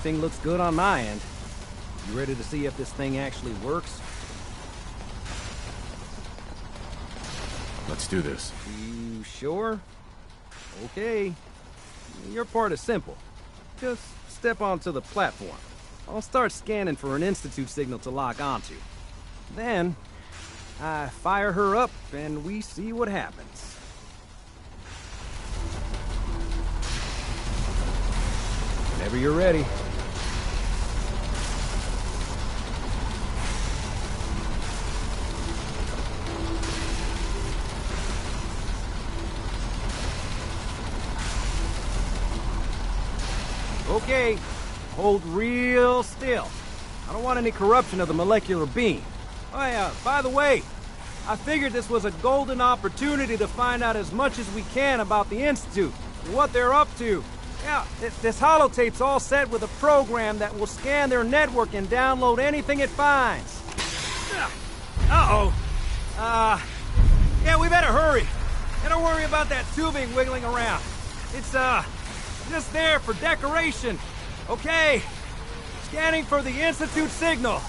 Everything looks good on my end. You ready to see if this thing actually works? Let's do this. You sure? Okay. Your part is simple. Just step onto the platform. I'll start scanning for an Institute signal to lock onto. Then, I fire her up and we see what happens. Whenever you're ready. Okay, hold real still. I don't want any corruption of the molecular beam. Oh yeah, by the way, I figured this was a golden opportunity to find out as much as we can about the Institute and what they're up to. Yeah, this holotape's all set with a program that will scan their network and download anything it finds. Uh-oh. Yeah, we better hurry. And don't worry about that tubing wiggling around. It's, just there for decoration. Okay. Scanning for the Institute signal.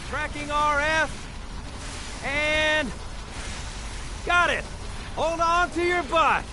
Tracking RF. And... got it. Hold on to your butt.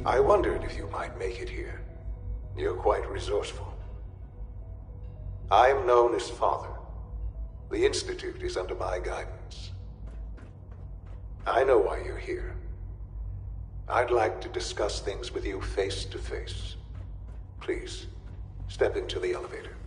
I wondered if you might make it here. You're quite resourceful. I'm known as Father. The Institute is under my guidance. I know why you're here. I'd like to discuss things with you face to face. Please, step into the elevator.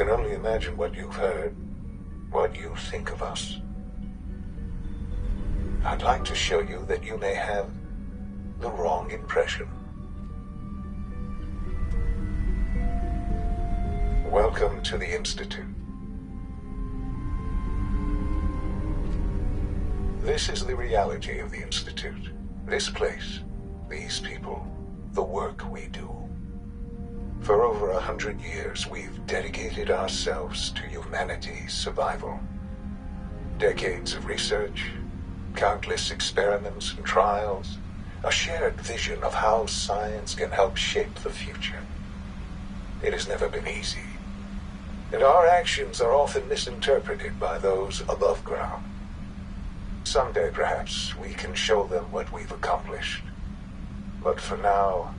can only imagine what you've heard, what you think of us. I'd like to show you that you may have the wrong impression. Welcome to the Institute. This is the reality of the Institute. This place, these people, the work we do. For over 100 years, we've dedicated ourselves to humanity's survival. Decades of research, countless experiments and trials, a shared vision of how science can help shape the future. It has never been easy, and our actions are often misinterpreted by those above ground. Someday, perhaps, we can show them what we've accomplished. But for now,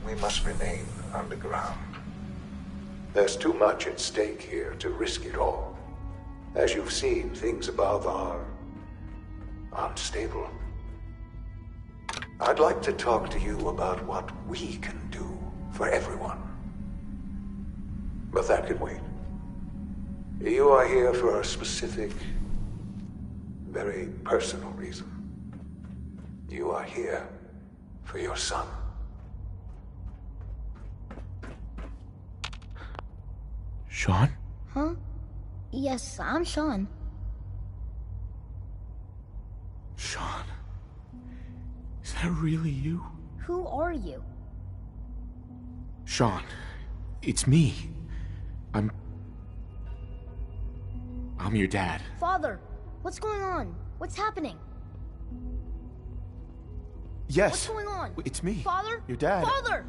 we must remain underground. There's too much at stake here to risk it all. As you've seen, things above are unstable. I'd like to talk to you about what we can do for everyone. But that can wait. You are here for a specific, very personal reason. You are here for your son. Sean? Huh? Yes, I'm Sean. Sean? Is that really you? Who are you? Sean, it's me. I'm your dad. Father, what's going on? What's happening? Yes. What's going on? It's me. Father? Your dad. Father!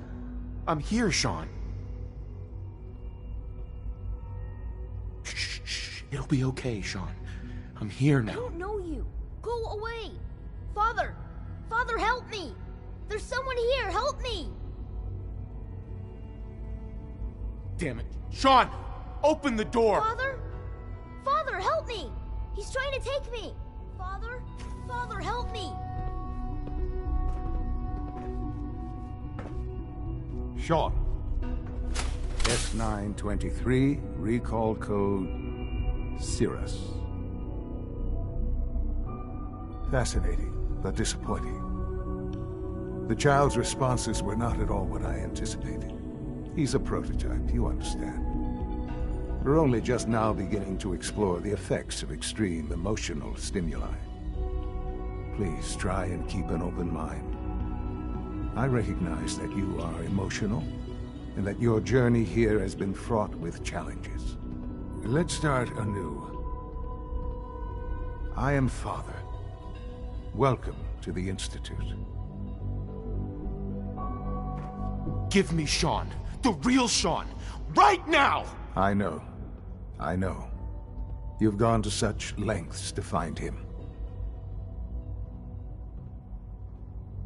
I'm here, Sean. Shh, shh. It'll be okay, Sean. I'm here now. I don't know you. Go away. Father! Father, help me! There's someone here, help me! Damn it. Sean! Open the door! Father? Father, help me! He's trying to take me! Father? Father, help me! Sean. S923, recall code Cirrus. Fascinating, but disappointing. The child's responses were not at all what I anticipated. He's a prototype, you understand. We're only just now beginning to explore the effects of extreme emotional stimuli. Please try and keep an open mind. I recognize that you are emotional, and that your journey here has been fraught with challenges. Let's start anew. I am Father. Welcome to the Institute. Give me Sean. The real Sean. Right now! I know. I know. You've gone to such lengths to find him.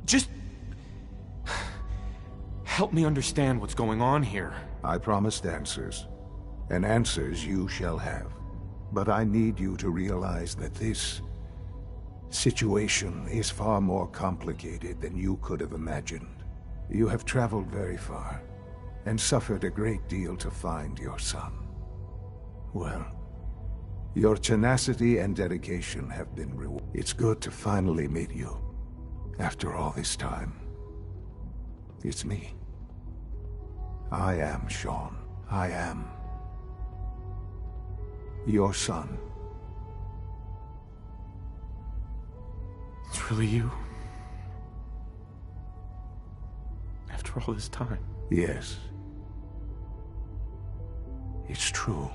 Just help me understand what's going on here. I promised answers, and answers you shall have. But I need you to realize that this situation is far more complicated than you could have imagined. You have traveled very far, and suffered a great deal to find your son. Well, your tenacity and dedication have been rewarded. It's good to finally meet you, after all this time. It's me. I am Sean. I am your son. It's really you? After all this time? Yes. It's true.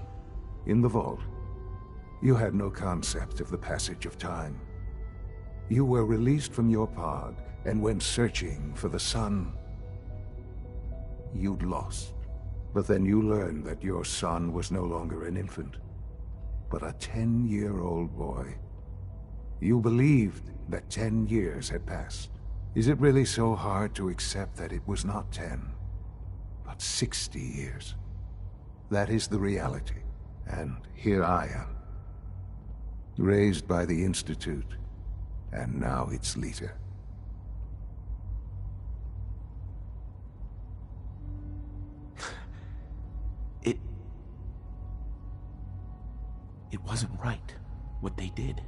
In the vault, you had no concept of the passage of time. You were released from your pod and went searching for the son you'd lost. But then you learned that your son was no longer an infant, but a 10-year-old boy. You believed that 10 years had passed. Is it really so hard to accept that it was not 10, but 60 years? That is the reality. And here I am, raised by the Institute, and now its leader. It wasn't right, what they did.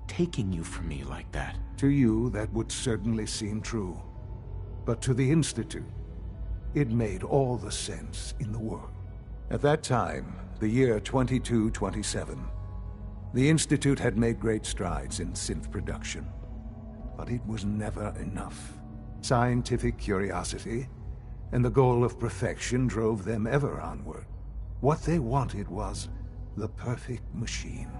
Taking you from me like that. To you, that would certainly seem true. But to the Institute, it made all the sense in the world. At that time, the year 2227, the Institute had made great strides in synth production. But it was never enough. Scientific curiosity and the goal of perfection drove them ever onward. What they wanted was the perfect machine.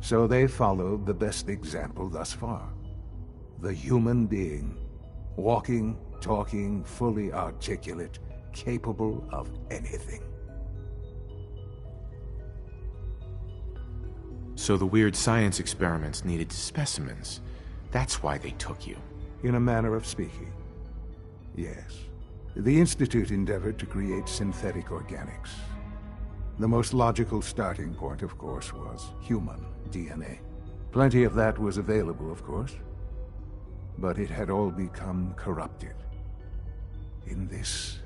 So they followed the best example thus far. The human being. Walking, talking, fully articulate, capable of anything. So the weird science experiments needed specimens. That's why they took you. In a manner of speaking, yes. The Institute endeavored to create synthetic organics. The most logical starting point, of course, was human DNA. Plenty of that was available, of course. But it had all become corrupted. In this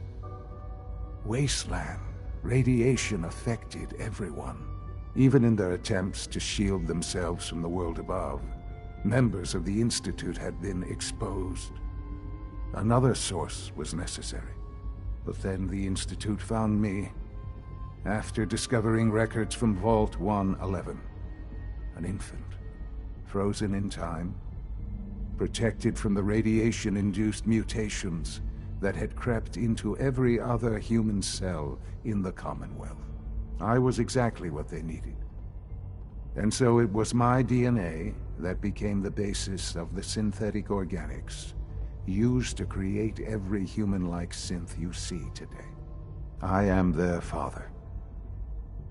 wasteland, radiation affected everyone. Even in their attempts to shield themselves from the world above, members of the Institute had been exposed. Another source was necessary. But then the Institute found me, after discovering records from Vault 111. An infant, frozen in time, protected from the radiation-induced mutations that had crept into every other human cell in the Commonwealth. I was exactly what they needed. And so it was my DNA that became the basis of the synthetic organics used to create every human-like synth you see today. I am their father.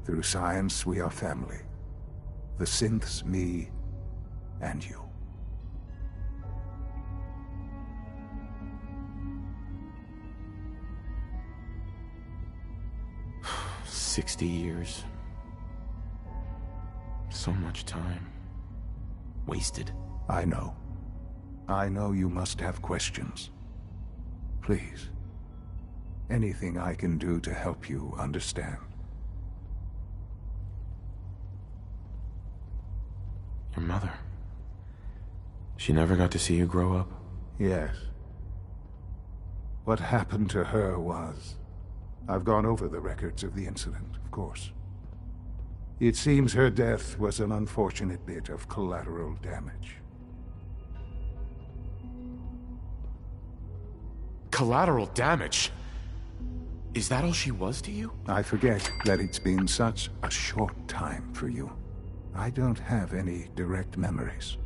Through science, we are family. The synths, me, and you. 60 years. So much time. Wasted. I know. I know you must have questions. Please. Anything I can do to help you understand. Your mother. She never got to see you grow up? Yes. What happened to her was... I've gone over the records of the incident, of course. It seems her death was an unfortunate bit of collateral damage. Collateral damage? Is that all she was to you? I forget that it's been such a short time for you. I don't have any direct memories.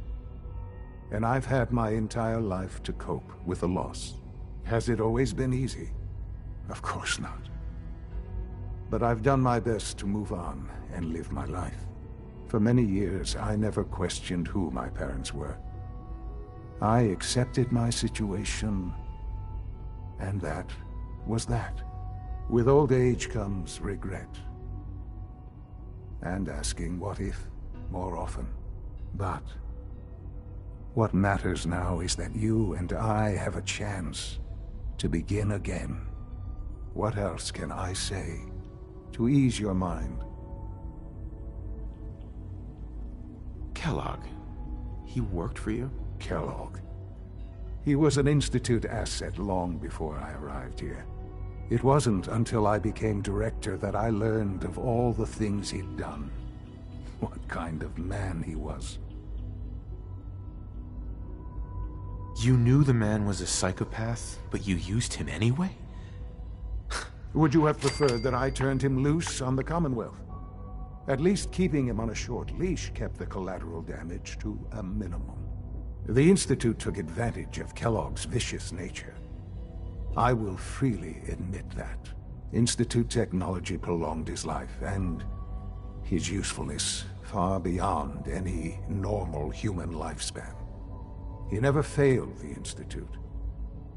And I've had my entire life to cope with the loss. Has it always been easy? Of course not. But I've done my best to move on and live my life. For many years, I never questioned who my parents were. I accepted my situation, and that was that. With old age comes regret. And asking what if more often. But what matters now is that you and I have a chance to begin again. What else can I say to ease your mind? Kellogg. He worked for you? Kellogg. He was an Institute asset long before I arrived here. It wasn't until I became director that I learned of all the things he'd done. What kind of man he was. You knew the man was a psychopath, but you used him anyway? Would you have preferred that I turned him loose on the Commonwealth? At least keeping him on a short leash kept the collateral damage to a minimum. The Institute took advantage of Kellogg's vicious nature. I will freely admit that. Institute technology prolonged his life, and his usefulness far beyond any normal human lifespan. He never failed the Institute,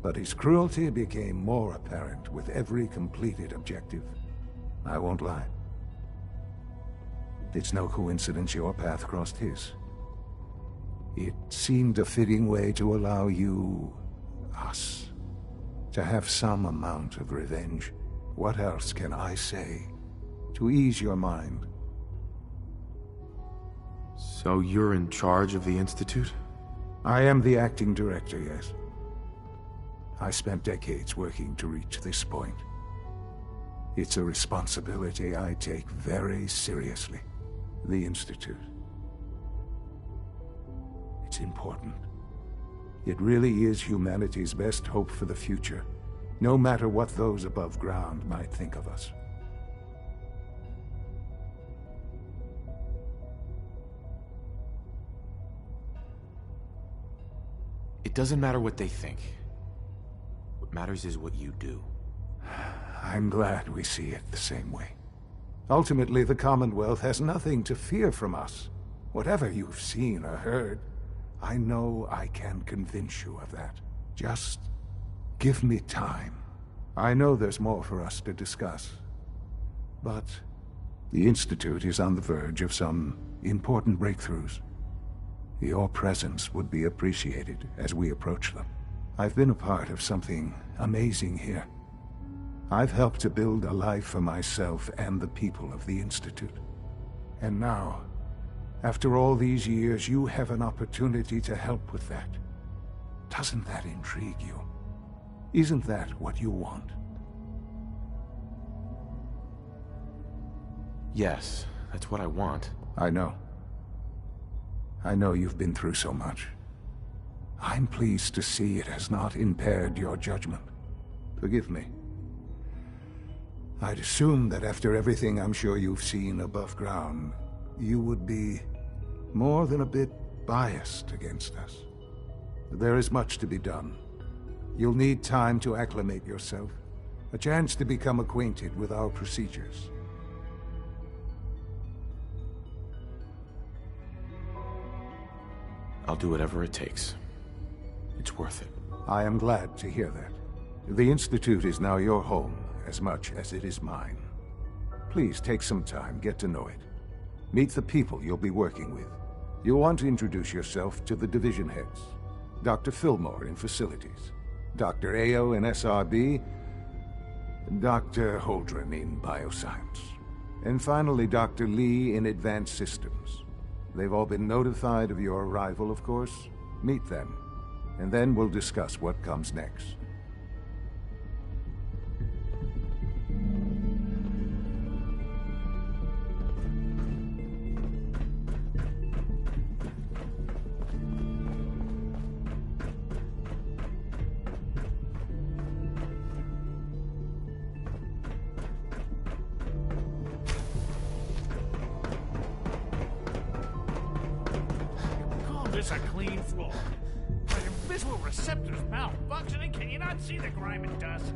but his cruelty became more apparent with every completed objective. I won't lie. It's no coincidence your path crossed his. It seemed a fitting way to allow you, us, to have some amount of revenge. What else can I say to ease your mind? So you're in charge of the Institute? I am the acting director, yes. I spent decades working to reach this point. It's a responsibility I take very seriously. The Institute. It's important. It really is humanity's best hope for the future, no matter what those above ground might think of us. It doesn't matter what they think. What matters is what you do. I'm glad we see it the same way. Ultimately, the Commonwealth has nothing to fear from us. Whatever you've seen or heard, I know I can convince you of that. Just give me time. I know there's more for us to discuss. But the Institute is on the verge of some important breakthroughs. Your presence would be appreciated as we approach them. I've been a part of something amazing here. I've helped to build a life for myself and the people of the Institute. And now, after all these years, you have an opportunity to help with that. Doesn't that intrigue you? Isn't that what you want? Yes, that's what I want. I know. I know you've been through so much. I'm pleased to see it has not impaired your judgment. Forgive me. I'd assumed that after everything I'm sure you've seen above ground, you would be more than a bit biased against us. There is much to be done. You'll need time to acclimate yourself, a chance to become acquainted with our procedures. I'll do whatever it takes. It's worth it. I am glad to hear that. The Institute is now your home as much as it is mine. Please take some time, get to know it. Meet the people you'll be working with. You'll want to introduce yourself to the division heads. Dr. Fillmore in Facilities, Dr. Ayo in SRB, Dr. Holdren in Bioscience, and finally Dr. Lee in Advanced Systems. They've all been notified of your arrival, of course. Meet them, and then we'll discuss what comes next. This a clean floor. Are your visual receptors malfunctioning? Can you not see the grime and dust?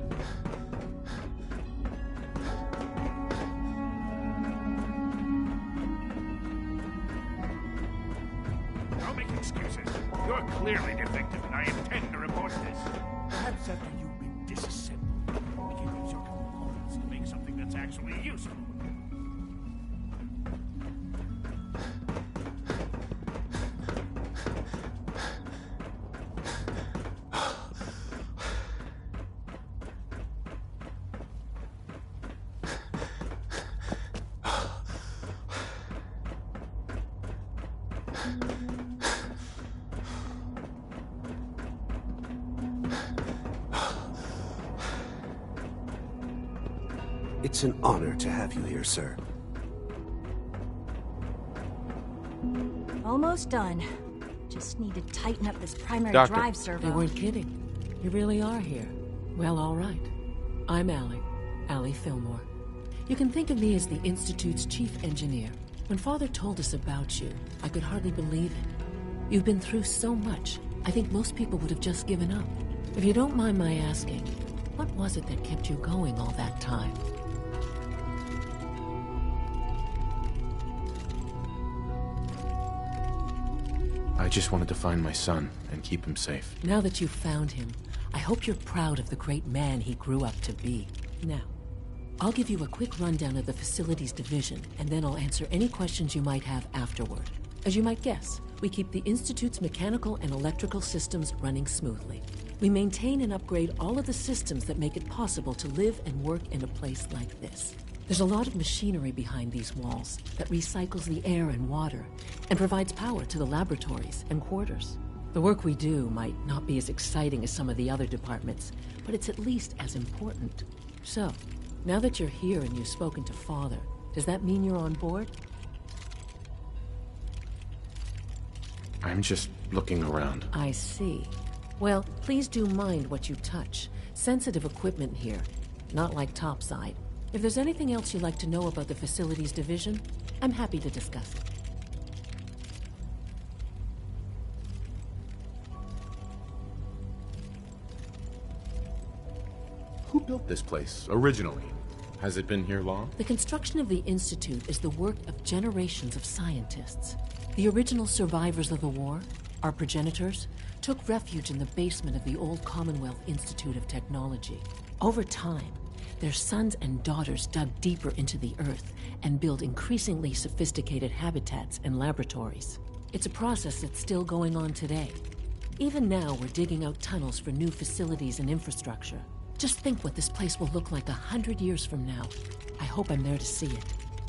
Don't make excuses. You're clearly defective, and I intend to report this. Perhaps after you've been disassembled, we can use your components to make something that's actually useful. It's an honor to have you here, sir. Almost done. Just need to tighten up this primary Doctor. drive servo. They weren't kidding. You really are here. Well, all right. I'm Allie Fillmore. You can think of me as the Institute's chief engineer. When Father told us about you, I could hardly believe it. You've been through so much, I think most people would have just given up. If you don't mind my asking, what was it that kept you going all that time? I just wanted to find my son and keep him safe. Now that you've found him, I hope you're proud of the great man he grew up to be. Now, I'll give you a quick rundown of the Facilities Division, and then I'll answer any questions you might have afterward. As you might guess, we keep the Institute's mechanical and electrical systems running smoothly. We maintain and upgrade all of the systems that make it possible to live and work in a place like this. There's a lot of machinery behind these walls that recycles the air and water and provides power to the laboratories and quarters. The work we do might not be as exciting as some of the other departments, but it's at least as important. So, now that you're here and you've spoken to Father, does that mean you're on board? I'm just looking around. I see. Well, please do mind what you touch. Sensitive equipment here, not like topside. If there's anything else you'd like to know about the facilities division, I'm happy to discuss it. Who built this place, originally? Has it been here long? The construction of the Institute is the work of generations of scientists. The original survivors of the war, our progenitors, took refuge in the basement of the old Commonwealth Institute of Technology. Over time, their sons and daughters dug deeper into the earth and built increasingly sophisticated habitats and laboratories. It's a process that's still going on today. Even now, we're digging out tunnels for new facilities and infrastructure. Just think what this place will look like 100 years from now. I hope I'm there to see it.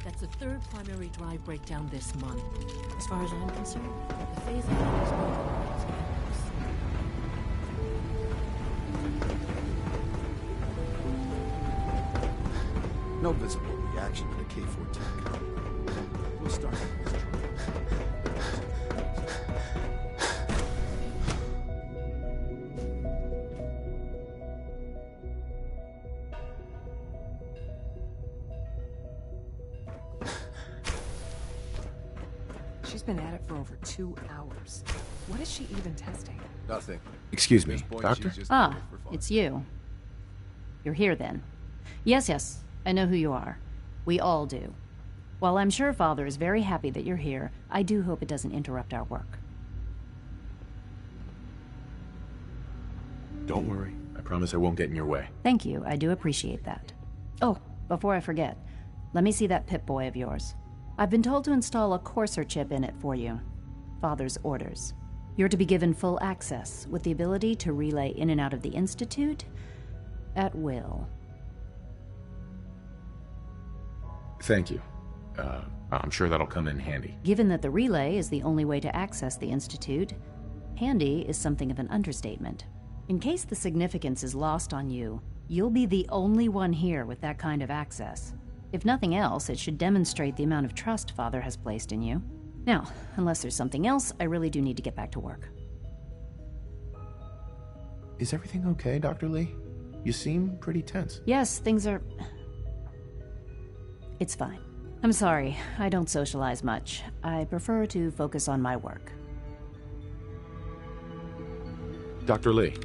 That's the third primary drive breakdown this month. As far as I'm concerned, the phase ahead is going to No visible reaction to the K-14. We'll start with this trial. She's been at it for over 2 hours. What is she even testing? Nothing. Excuse me, Doctor? Ah, it's you. You're here then. Yes, I know who you are. We all do. While I'm sure Father is very happy that you're here, I do hope it doesn't interrupt our work. Don't worry. I promise I won't get in your way. Thank you, I do appreciate that. Oh, before I forget, let me see that Pip-Boy of yours. I've been told to install a Courser chip in it for you. Father's orders. You're to be given full access, with the ability to relay in and out of the Institute at will. Thank you. I'm sure that'll come in handy. Given that the relay is the only way to access the Institute, handy is something of an understatement. In case the significance is lost on you, you'll be the only one here with that kind of access. If nothing else, it should demonstrate the amount of trust Father has placed in you. Now, unless there's something else, I really do need to get back to work. Is everything okay, Dr. Lee? You seem pretty tense. Yes, things are... It's fine. I'm sorry, I don't socialize much. I prefer to focus on my work. Dr. Lee.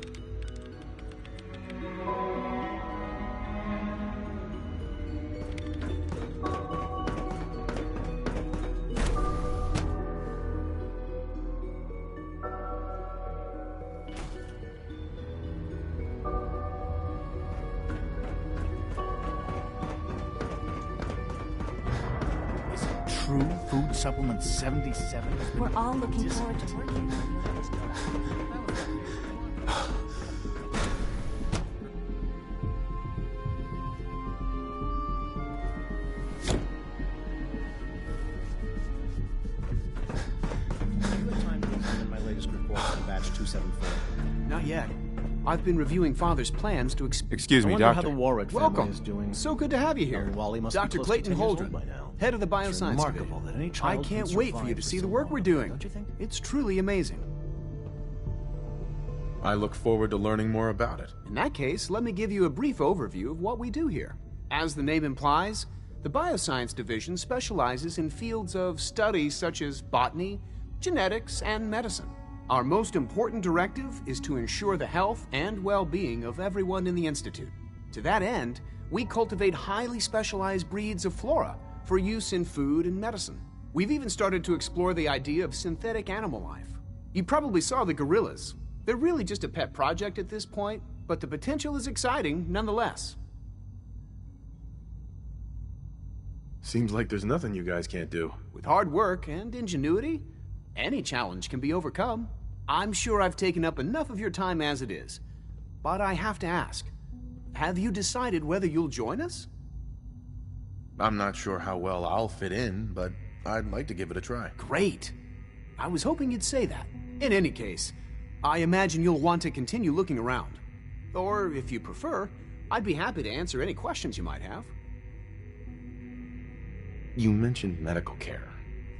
True Food Supplement 77? We're all looking forward to working with you. My latest report on batch 274. Not yet. I've been reviewing Father's plans to Excuse me, I wonder Doctor. how the Warwick family Welcome. is doing. So good to have you here. Young Wally must be Dr. close to Clayton 10 years old Holdren, by now. head of the It's Bioscience remarkable Division. that any I child can't can wait for you survive to for see so the work long, we're doing. don't you think? It's truly amazing. I look forward to learning more about it. In that case, let me give you a brief overview of what we do here. As the name implies, the Bioscience Division specializes in fields of study such as botany, genetics, and medicine. Our most important directive is to ensure the health and well-being of everyone in the Institute. To that end, we cultivate highly specialized breeds of flora for use in food and medicine. We've even started to explore the idea of synthetic animal life. You probably saw the gorillas. They're really just a pet project at this point, but the potential is exciting nonetheless. Seems like there's nothing you guys can't do. With hard work and ingenuity, any challenge can be overcome. I'm sure I've taken up enough of your time as it is. But I have to ask, have you decided whether you'll join us? I'm not sure how well I'll fit in, but I'd like to give it a try. Great. I was hoping you'd say that. In any case, I imagine you'll want to continue looking around. Or, if you prefer, I'd be happy to answer any questions you might have. You mentioned medical care.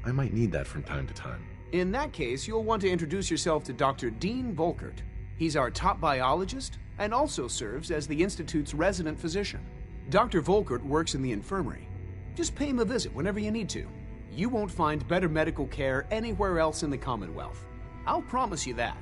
I might need that from time to time. In that case, you'll want to introduce yourself to Dr. Dean Volkert. He's our top biologist and also serves as the Institute's resident physician. Dr. Volkert works in the infirmary. Just pay him a visit whenever you need to. You won't find better medical care anywhere else in the Commonwealth. I'll promise you that.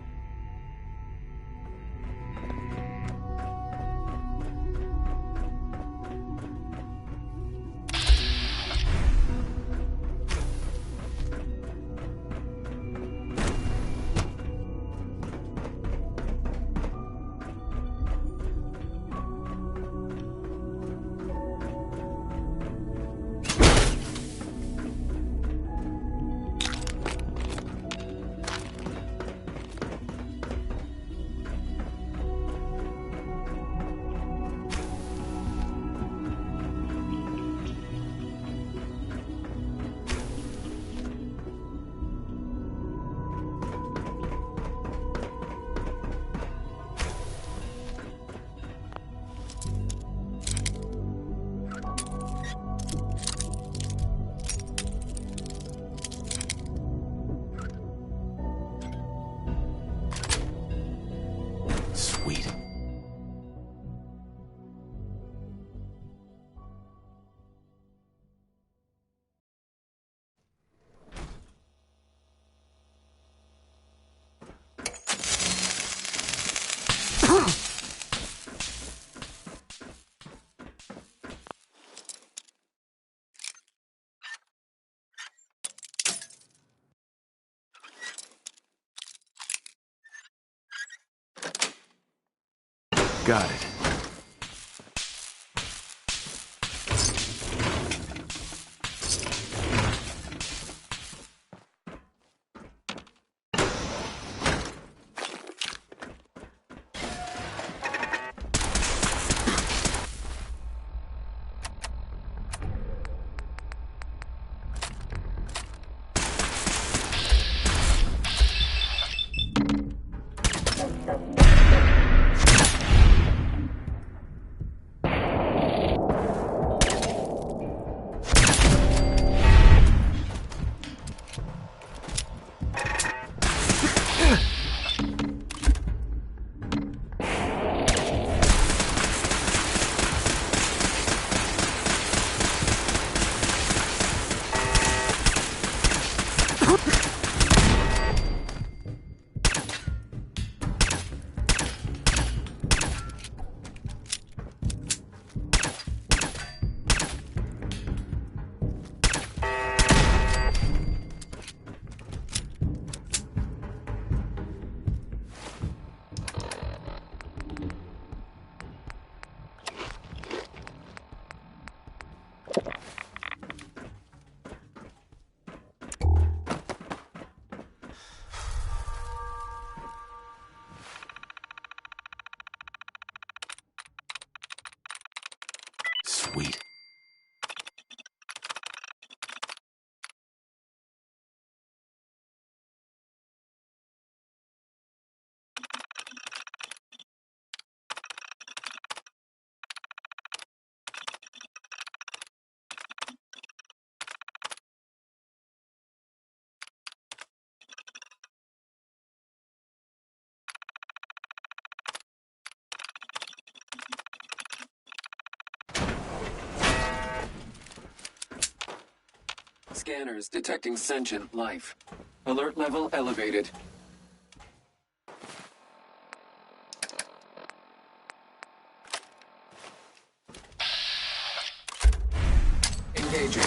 Sweet. Got it. Sweet. Scanners detecting sentient life. Alert level elevated. Engaging.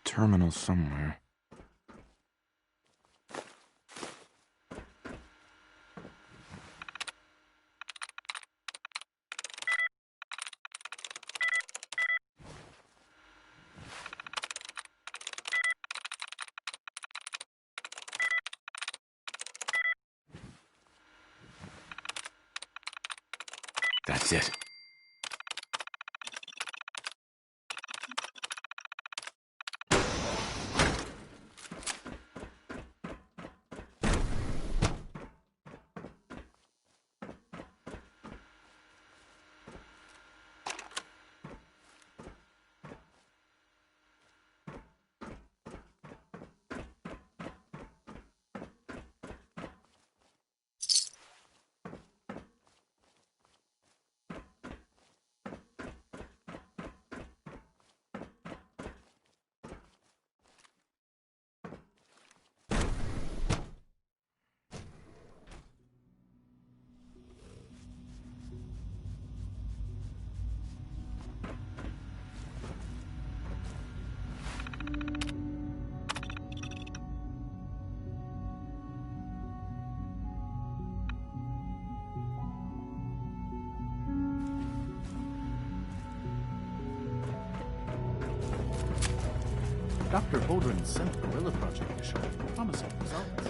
Terminal somewhere. That's it. Dr. Holdren sent the Gorilla Project to show promising results.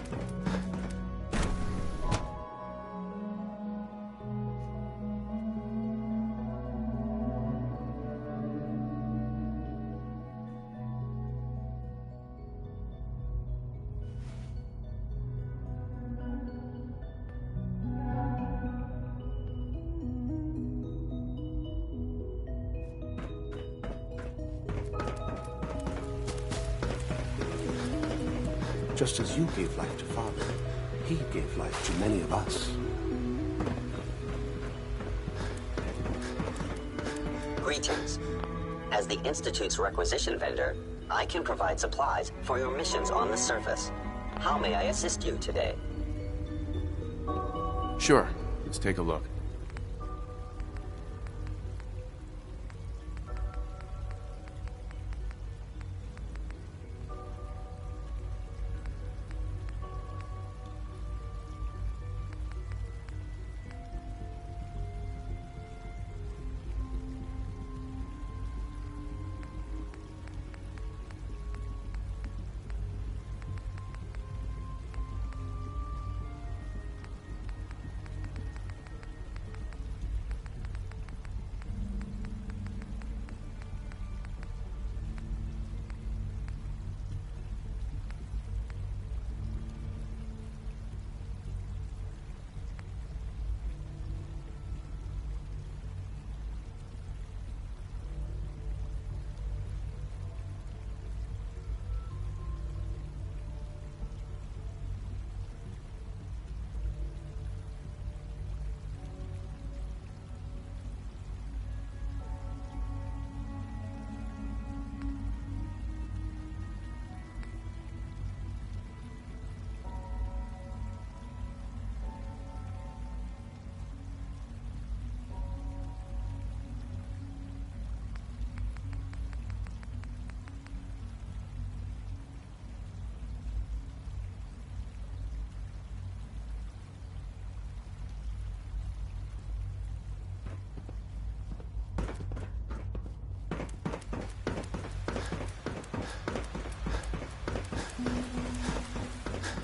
Just as you gave life to Father, he gave life to many of us. Greetings. As the Institute's requisition vendor, I can provide supplies for your missions on the surface. How may I assist you today? Sure. Let's take a look.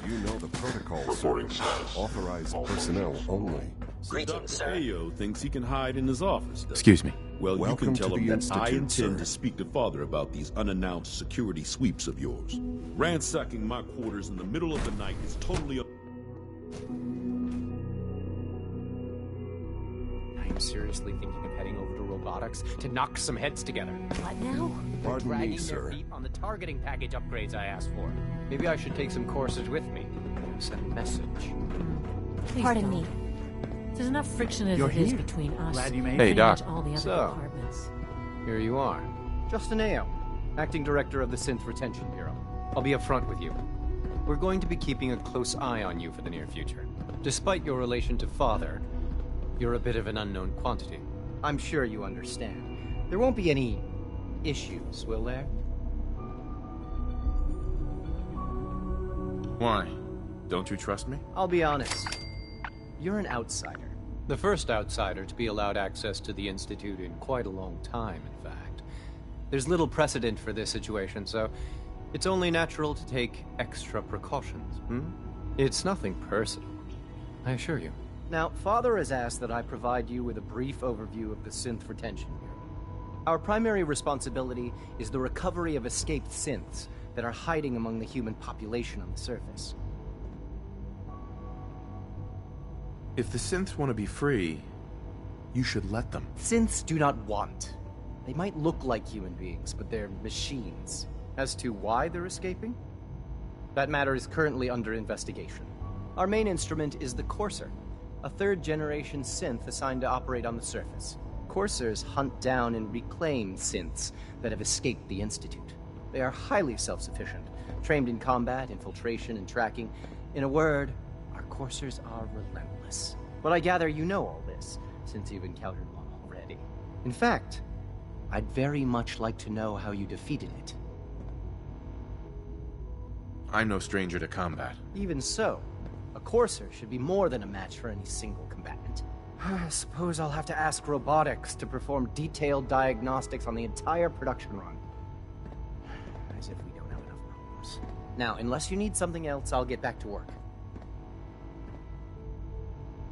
You know the protocol, sir. Authorized personnel only. Greetings, sir. Ayo thinks he can hide in his office. Excuse me. Well, Welcome you can to tell the him that I Institute, intend sir. to speak to Father about these unannounced security sweeps of yours. Ransacking my quarters in the middle of the night is totally I'm seriously thinking of heading over to robotics to knock some heads together. What now? They're Pardon me, dragging sir. their feet on the targeting package upgrades I asked for. Maybe I should take some courses with me and send a message. Please Pardon don't. me. There's enough friction as You're it is here. between us. Glad you made and it. pretty Hey, Doc. much all the other So, departments. Here you are. Justin Ayo, Acting Director of the Synth Retention Bureau. I'll be upfront with you. We're going to be keeping a close eye on you for the near future. Despite your relation to Father, you're a bit of an unknown quantity. I'm sure you understand. There won't be any issues, will there? Why? Don't you trust me? I'll be honest. You're an outsider. The first outsider to be allowed access to the Institute in quite a long time, in fact. There's little precedent for this situation, so it's only natural to take extra precautions, It's nothing personal, I assure you. Now, Father has asked that I provide you with a brief overview of the Synth Retention Bureau. Our primary responsibility is the recovery of escaped synths that are hiding among the human population on the surface. If the synths want to be free, you should let them. Synths do not want. They might look like human beings, but they're machines. As to why they're escaping? That matter is currently under investigation. Our main instrument is the Courser, a third-generation synth assigned to operate on the surface. Coursers hunt down and reclaim synths that have escaped the Institute. They are highly self-sufficient, trained in combat, infiltration, and tracking. In a word, our Coursers are relentless. But I gather you know all this, since you've encountered one already. In fact, I'd very much like to know how you defeated it. I'm no stranger to combat. Even so, a Courser should be more than a match for any single combatant. I suppose I'll have to ask robotics to perform detailed diagnostics on the entire production run. As if we don't have enough problems. Now, unless you need something else, I'll get back to work.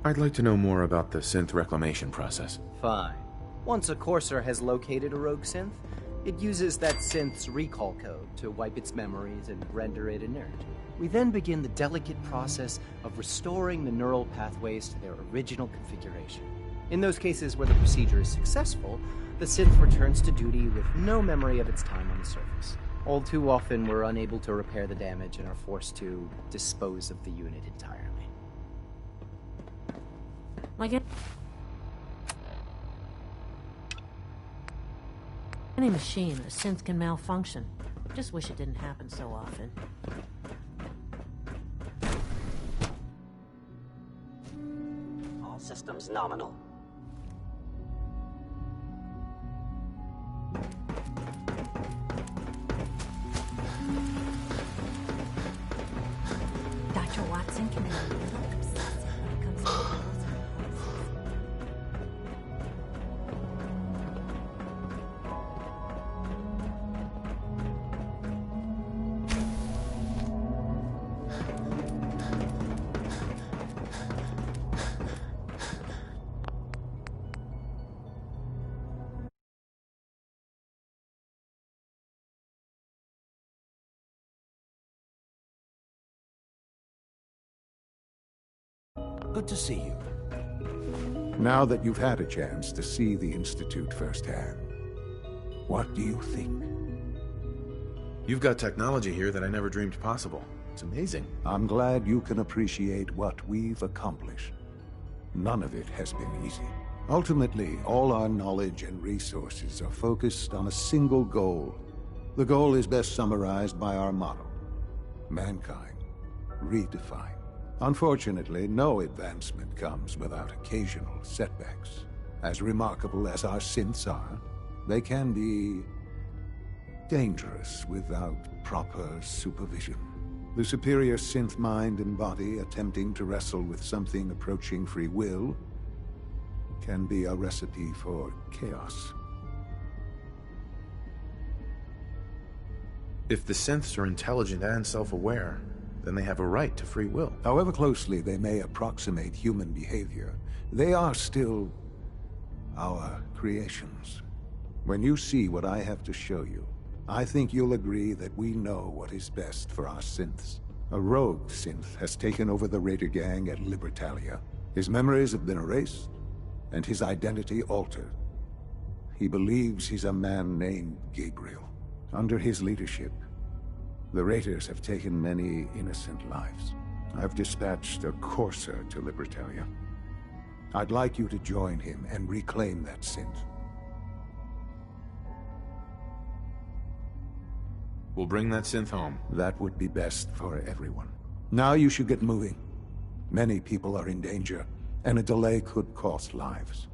I'd like to know more about the synth reclamation process. Fine. Once a Courser has located a rogue synth, it uses that synth's recall code to wipe its memories and render it inert. We then begin the delicate process of restoring the neural pathways to their original configuration. In those cases where the procedure is successful, the synth returns to duty with no memory of its time on the surface. All too often, we're unable to repair the damage and are forced to dispose of the unit entirely. Like any machine, a synth can malfunction. Just wish it didn't happen so often. All systems nominal. Dr. Watson can be a little obsessive when it comes to rules and policies. Good to see you. Now that you've had a chance to see the Institute firsthand, what do you think? You've got technology here that I never dreamed possible. It's amazing. I'm glad you can appreciate what we've accomplished. None of it has been easy. Ultimately, all our knowledge and resources are focused on a single goal. The goal is best summarized by our motto: mankind redefined. Unfortunately, no advancement comes without occasional setbacks. As remarkable as our synths are, they can be dangerous without proper supervision. The superior synth mind and body attempting to wrestle with something approaching free will can be a recipe for chaos. If the synths are intelligent and self-aware, then they have a right to free will. However closely they may approximate human behavior, they are still our creations. When you see what I have to show you, I think you'll agree that we know what is best for our synths. A rogue synth has taken over the Raider gang at Libertalia. His memories have been erased, and his identity altered. He believes he's a man named Gabriel. Under his leadership, the Raiders have taken many innocent lives. I've dispatched a courser to Libertalia. I'd like you to join him and reclaim that synth. We'll bring that synth home. That would be best for everyone. Now you should get moving. Many people are in danger, and a delay could cost lives.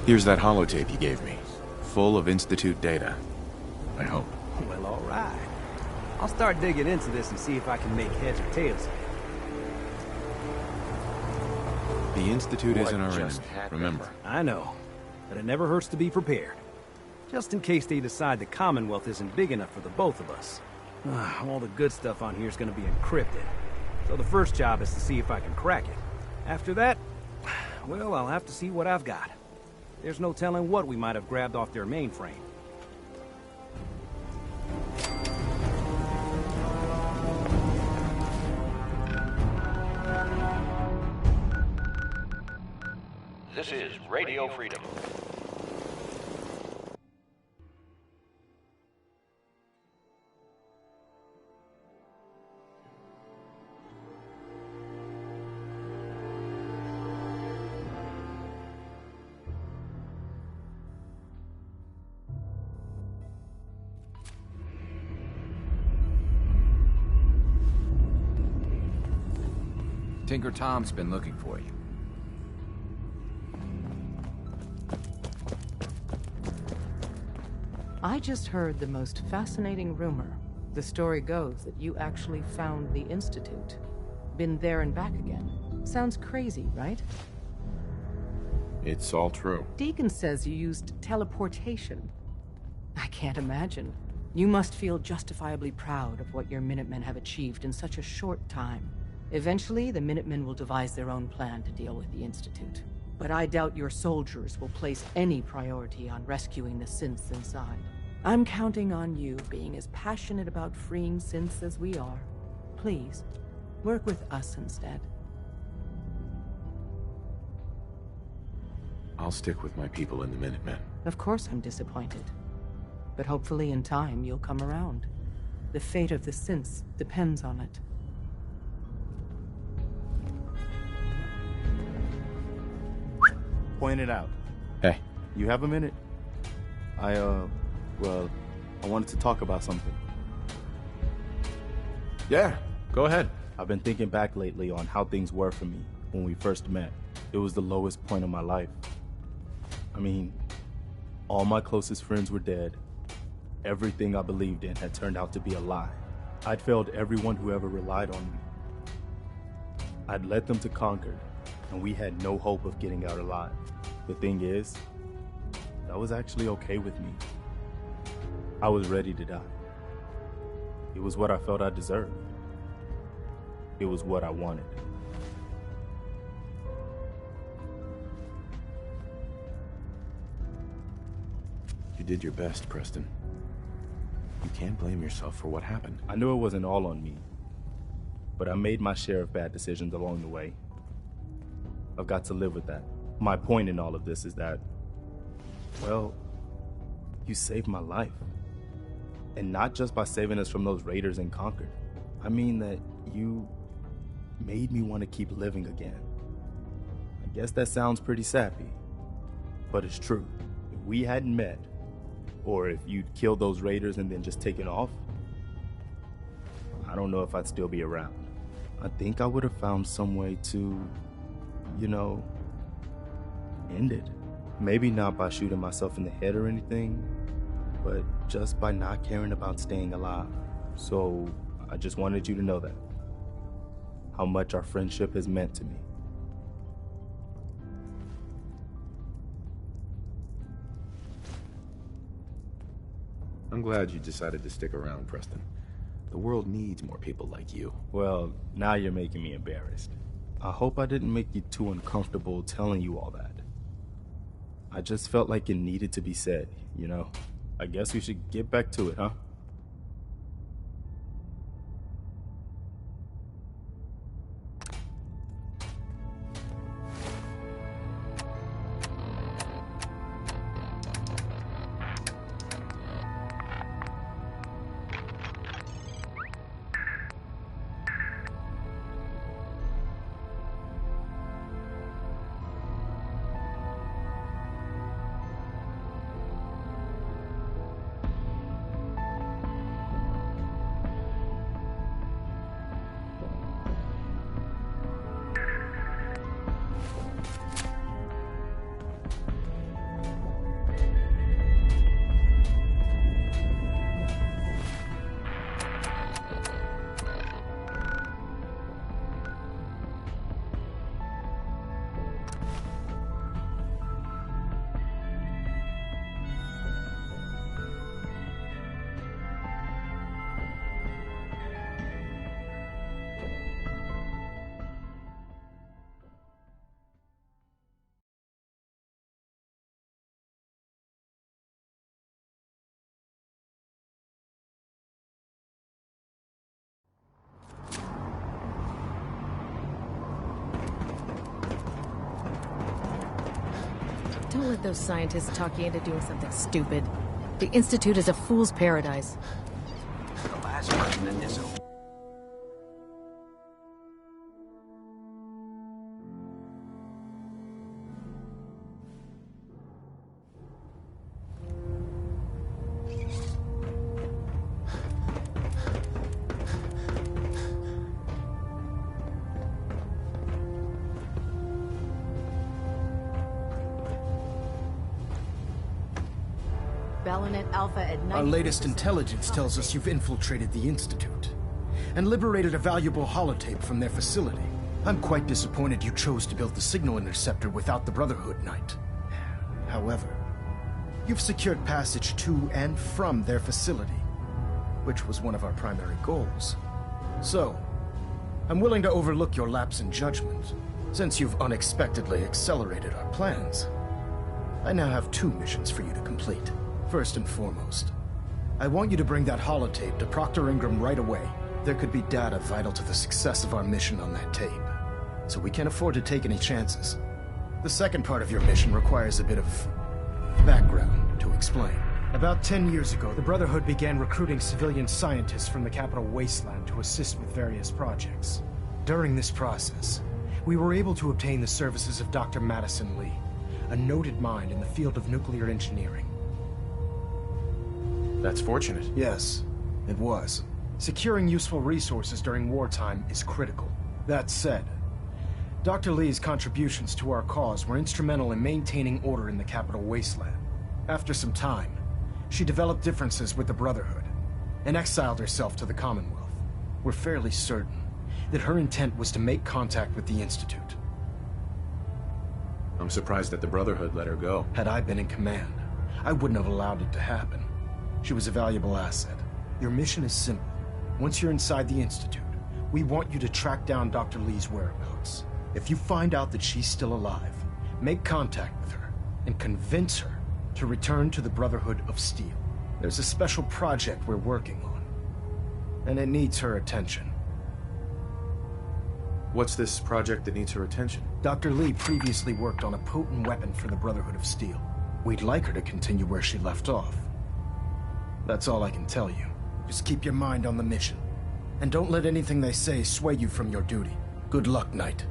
Here's that holotape you gave me, full of Institute data. I hope. Well, all right. I'll start digging into this and see if I can make heads or tails of it. The Institute What isn't our enemy, just happened? remember. I know, but it never hurts to be prepared. Just in case they decide the Commonwealth isn't big enough for the both of us. All the good stuff on here is going to be encrypted. So the first job is to see if I can crack it. After that, well, I'll have to see what I've got. There's no telling what we might have grabbed off their mainframe. This is Radio Freedom. Tinker Tom's been looking for you. I just heard the most fascinating rumor. The story goes that you actually found the Institute. Been there and back again. Sounds crazy, right? It's all true. Deacon says you used teleportation. I can't imagine. You must feel justifiably proud of what your Minutemen have achieved in such a short time. Eventually, the Minutemen will devise their own plan to deal with the Institute. But I doubt your soldiers will place any priority on rescuing the synths inside. I'm counting on you being as passionate about freeing synths as we are. Please, work with us instead. I'll stick with my people in the Minutemen. Of course I'm disappointed. But hopefully in time you'll come around. The fate of the synths depends on it. Point it out. Hey. You have a minute? Well, I wanted to talk about something. Yeah, go ahead. I've been thinking back lately on how things were for me when we first met. It was the lowest point of my life. I mean, all my closest friends were dead. Everything I believed in had turned out to be a lie. I'd failed everyone who ever relied on me. I'd led them to Concord, and we had no hope of getting out alive. The thing is, that was actually okay with me. I was ready to die. It was what I felt I deserved. It was what I wanted. You did your best, Preston. You can't blame yourself for what happened. I knew it wasn't all on me, but I made my share of bad decisions along the way. I've got to live with that. My point in all of this is that, well, you saved my life. And not just by saving us from those raiders in Concord. I mean that you made me want to keep living again. I guess that sounds pretty sappy, but it's true. If we hadn't met, or if you'd killed those raiders and then just taken off, I don't know if I'd still be around. I think I would have found some way to, end it. Maybe not by shooting myself in the head or anything, but just by not caring about staying alive. So I just wanted you to know that. How much our friendship has meant to me. I'm glad you decided to stick around, Preston. The world needs more people like you. Well, now you're making me embarrassed. I hope I didn't make you too uncomfortable telling you all that. I just felt like it needed to be said, I guess we should get back to it, huh? Don't let those scientists talk you into doing something stupid. The Institute is a fool's paradise. The last person in this. Balonet Alpha at 90%. Our latest intelligence tells us you've infiltrated the Institute and liberated a valuable holotape from their facility. I'm quite disappointed you chose to build the signal interceptor without the Brotherhood Knight. However, you've secured passage to and from their facility, which was one of our primary goals. So, I'm willing to overlook your lapse in judgment, since you've unexpectedly accelerated our plans. I now have 2 missions for you to complete. First and foremost, I want you to bring that holotape to Proctor Ingram right away. There could be data vital to the success of our mission on that tape, so we can't afford to take any chances. The second part of your mission requires a bit of background to explain. About 10 years ago, the Brotherhood began recruiting civilian scientists from the capital wasteland to assist with various projects. During this process, we were able to obtain the services of Dr. Madison Lee, a noted mind in the field of nuclear engineering. That's fortunate. Yes, it was. Securing useful resources during wartime is critical. That said, Dr. Lee's contributions to our cause were instrumental in maintaining order in the capital wasteland. After some time, she developed differences with the Brotherhood and exiled herself to the Commonwealth. We're fairly certain that her intent was to make contact with the Institute. I'm surprised that the Brotherhood let her go. Had I been in command, I wouldn't have allowed it to happen. She was a valuable asset. Your mission is simple. Once you're inside the Institute, we want you to track down Dr. Lee's whereabouts. If you find out that she's still alive, make contact with her and convince her to return to the Brotherhood of Steel. There's a special project we're working on, and it needs her attention. What's this project that needs her attention? Dr. Lee previously worked on a potent weapon for the Brotherhood of Steel. We'd like her to continue where she left off. That's all I can tell you. Just keep your mind on the mission, and don't let anything they say sway you from your duty. Good luck, Knight.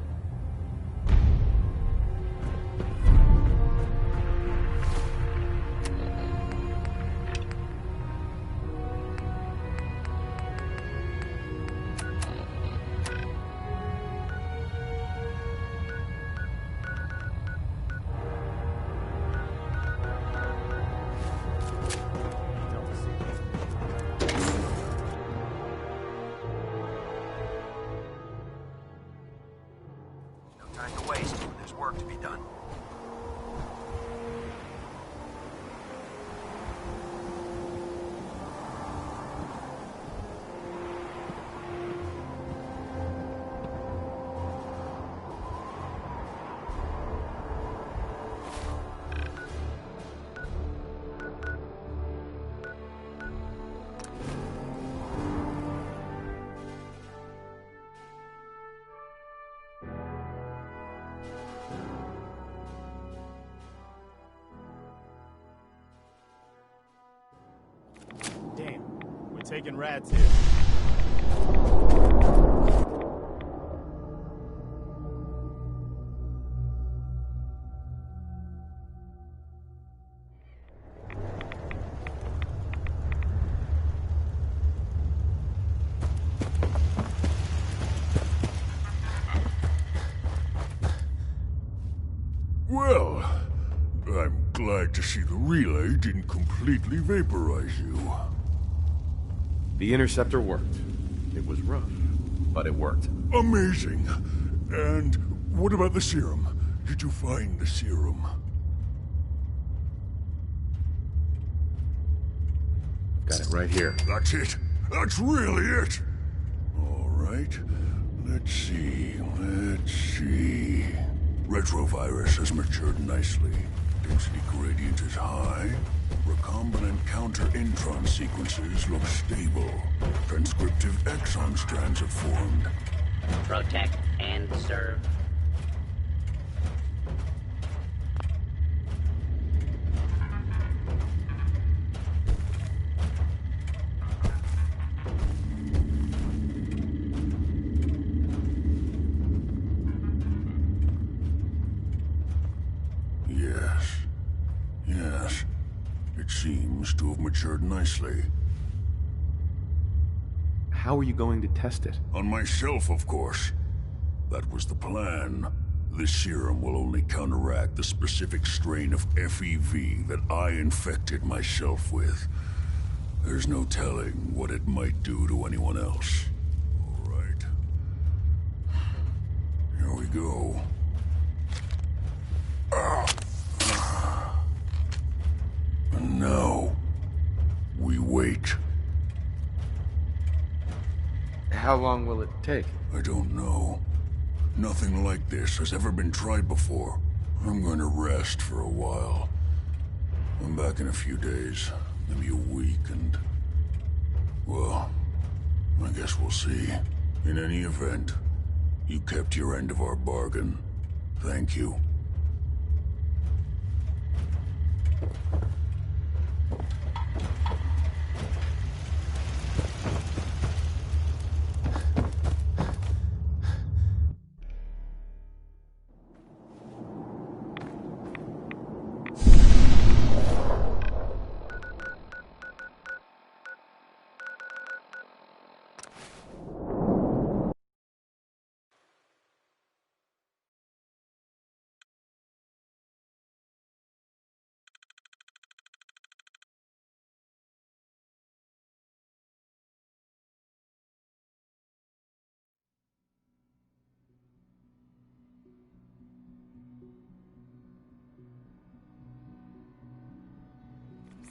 Taking rats here. Well, I'm glad to see the relay didn't completely vaporize you. The interceptor worked. It was rough, but it worked. Amazing. And what about the serum? Did you find the serum? Got it right here. That's it. That's really it. All right. Let's see. Retrovirus has matured nicely. Density gradient is high. Recombinant counter-intron sequences look stable. Transcriptive exon strands have formed. Protect and serve. to have matured nicely. How are you going to test it? On myself, of course. That was the plan. This serum will only counteract the specific strain of FEV that I infected myself with. There's no telling what it might do to anyone else. All right. Here we go. And now, we wait. How long will it take? I don't know. Nothing like this has ever been tried before. I'm going to rest for a while. I'm back in a few days, maybe a week, and... well, I guess we'll see. In any event, you kept your end of our bargain. Thank you.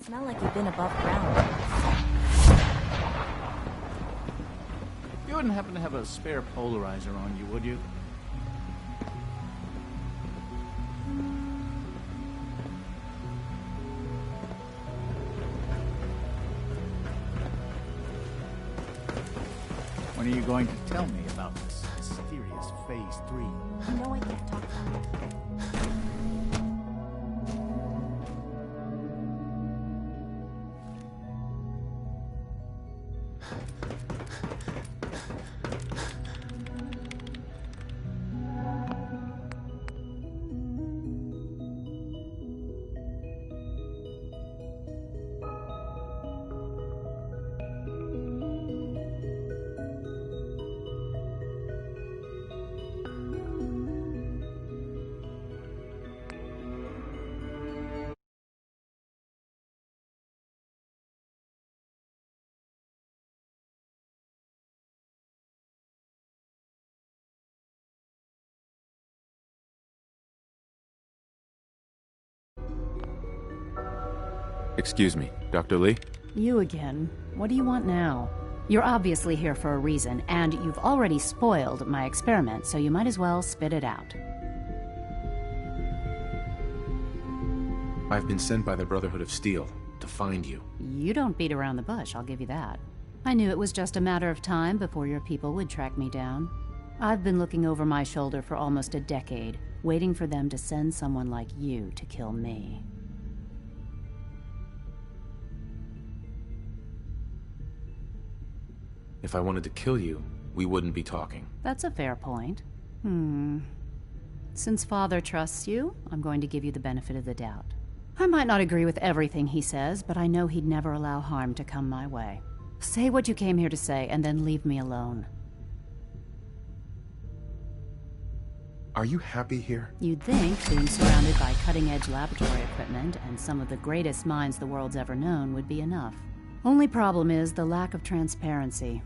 Smell like you've been above ground. You wouldn't happen to have a spare polarizer on you, would you? When are you going to tell me about this mysterious Phase 3? You know I can't talk about it. Excuse me, Dr. Lee? You again. What do you want now? You're obviously here for a reason, and you've already spoiled my experiment, so you might as well spit it out. I've been sent by the Brotherhood of Steel to find you. You don't beat around the bush, I'll give you that. I knew it was just a matter of time before your people would track me down. I've been looking over my shoulder for almost a decade, waiting for them to send someone like you to kill me. If I wanted to kill you, we wouldn't be talking. That's a fair point. Since Father trusts you, I'm going to give you the benefit of the doubt. I might not agree with everything he says, but I know he'd never allow harm to come my way. Say what you came here to say, and then leave me alone. Are you happy here? You'd think being surrounded by cutting-edge laboratory equipment and some of the greatest minds the world's ever known would be enough. Only problem is the lack of transparency.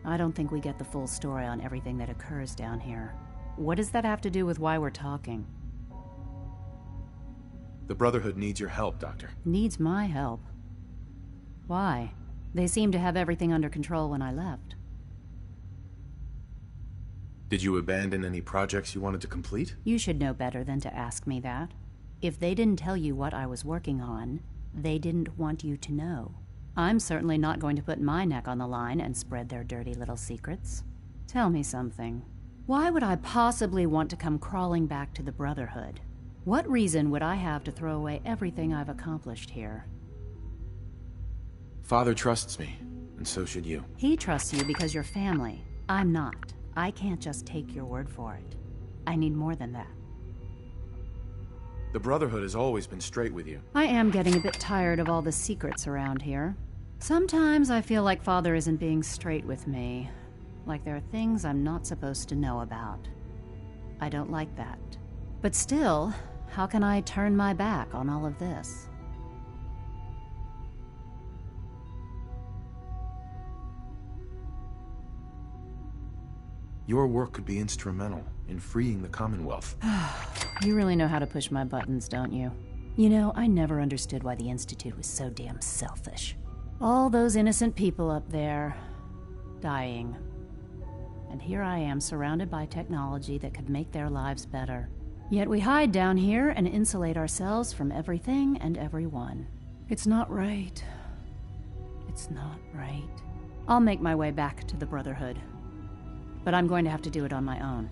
I don't think we get the full story on everything that occurs down here. What does that have to do with why we're talking? The Brotherhood needs your help, Doctor. Needs my help? Why? They seemed to have everything under control when I left. Did you abandon any projects you wanted to complete? You should know better than to ask me that. If they didn't tell you what I was working on, they didn't want you to know. I'm certainly not going to put my neck on the line and spread their dirty little secrets. Tell me something. Why would I possibly want to come crawling back to the Brotherhood? What reason would I have to throw away everything I've accomplished here? Father trusts me, and so should you. He trusts you because you're family. I'm not. I can't just take your word for it. I need more than that. The Brotherhood has always been straight with you. I am getting a bit tired of all the secrets around here. Sometimes I feel like Father isn't being straight with me. Like there are things I'm not supposed to know about. I don't like that. But still, how can I turn my back on all of this? Your work could be instrumental in freeing the Commonwealth. You really know how to push my buttons, don't you? You know, I never understood why the Institute was so damn selfish. All those innocent people up there, dying. And here I am, surrounded by technology that could make their lives better. Yet we hide down here and insulate ourselves from everything and everyone. It's not right. It's not right. I'll make my way back to the Brotherhood. But I'm going to have to do it on my own.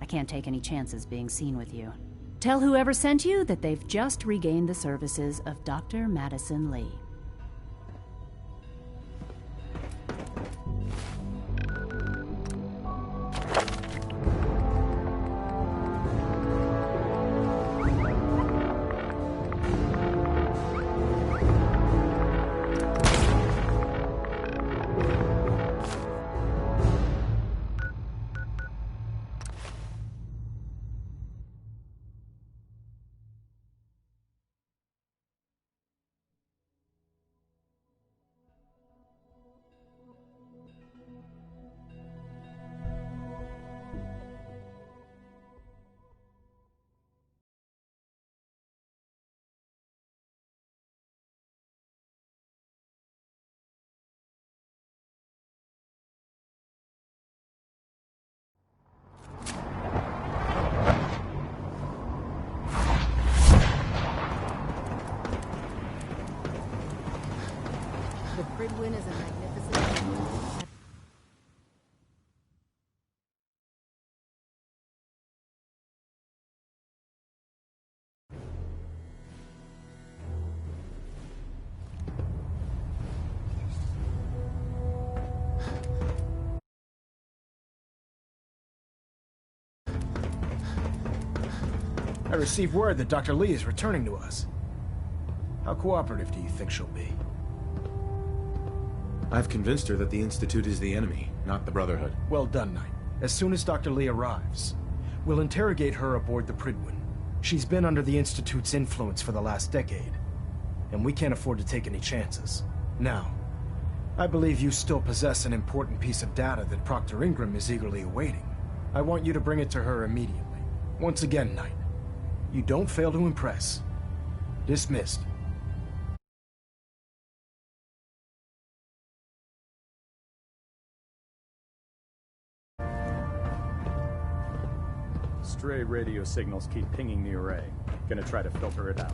I can't take any chances being seen with you. Tell whoever sent you that they've just regained the services of Dr. Madison Lee. The Pridwin is a magnificent... I received word that Dr. Lee is returning to us. How cooperative do you think she'll be? I've convinced her that the Institute is the enemy, not the Brotherhood. Well done, Knight. As soon as Dr. Lee arrives, we'll interrogate her aboard the Pridwin. She's been under the Institute's influence for the last decade, and we can't afford to take any chances. Now, I believe you still possess an important piece of data that Proctor Ingram is eagerly awaiting. I want you to bring it to her immediately. Once again, Knight, you don't fail to impress. Dismissed. Stray radio signals keep pinging the array. Gonna try to filter it out.